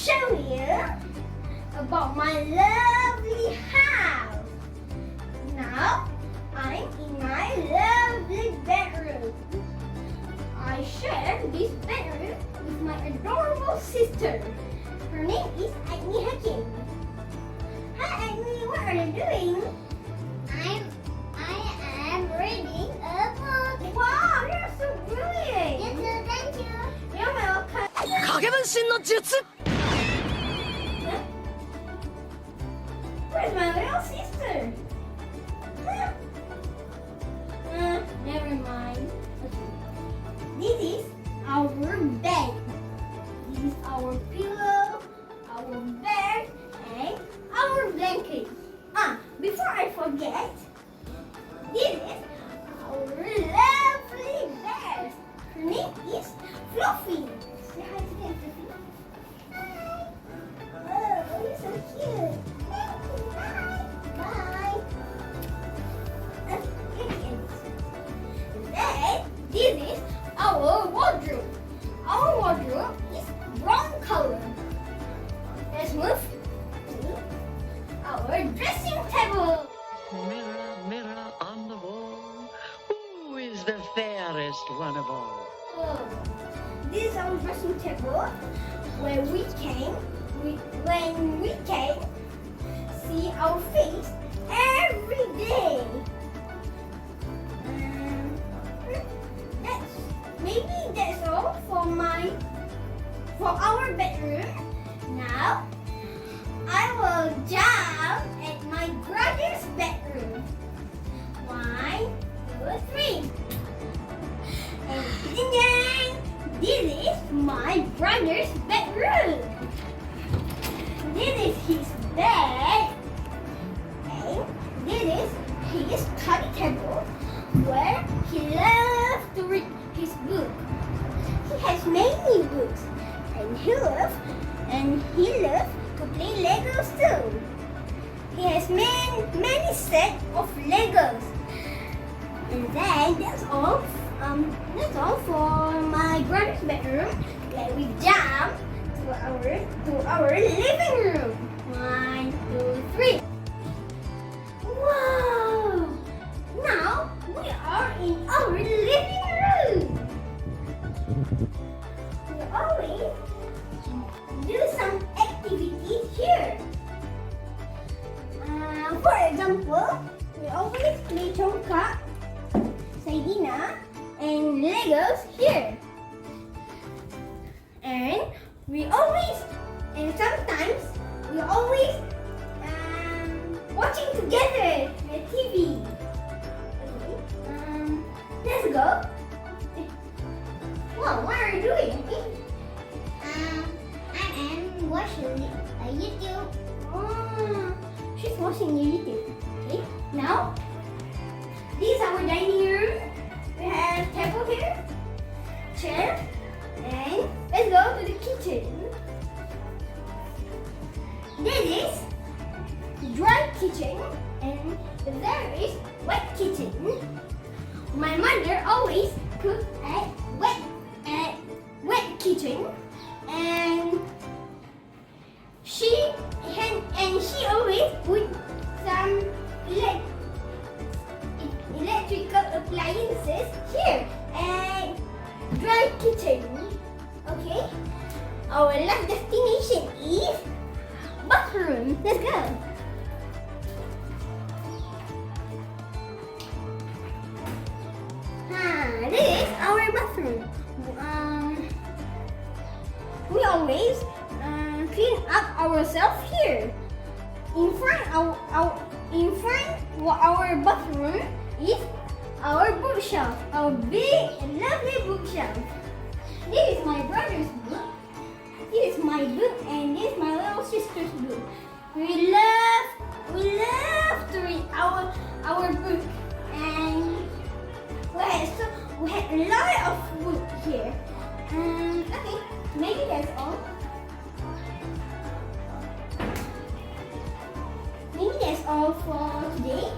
show you about my lovely house. Now, I'm in my lovely bedroom. I share this bedroom with my adorable sister. Her name is Amin Hakim. Hi Amin, what are you doing? I am reading a book. Wow, you're so brilliant. Yes, sir, thank you. You're welcome. 影分身の術 Where's my little sister? Never mind. This is our bed. This is our pillow, our bed, and our blanket. Before I forget, this is our lovely bear. Her name is Fluffy. Say hi to them, Fluffy. Hi. Oh, you're so cute. Bye. Then this is our wardrobe. Our wardrobe is brown color. Let's move to our dressing table. Mirror, mirror on the wall, who is the fairest one of all? This is our dressing table where when we can see our face every day. That's all for our bedroom. Now I will jump at my brother's bedroom. 1, 2, 3. And ding ding! This is my brother's bedroom. This is his bed. And this is his study table where he loves to read his book. He has many books and he loves to play Legos too. He has many sets of Legos. And then that's all for my brother's bedroom. Let me jump to our living room. 1, 2, 3. Wow! Now we are in our living room. We always do some activity here. For example, we always play Congkak, Saidina, and Legos here. Sometimes we always watching together the TV. Okay. Let's go. Wow, what are you doing? I am watching YouTube. Oh, she's watching YouTube. Okay. Now, this is our dining room. We have table here, chair, and let's go to the kitchen. This is dry kitchen, and there is wet kitchen. My mother always cooks at wet kitchen, and she always put some electrical appliances here and dry kitchen. Okay, our last destination is bathroom. Let's go. This is our bathroom. We always clean up ourselves here. In front of our bathroom is our bookshelf, our big and lovely bookshelf. This is my brother's book. This is my book, and this is my little sister's book. We love to read our book, and we had a lot of books here. Okay, maybe that's all. Maybe that's all for today.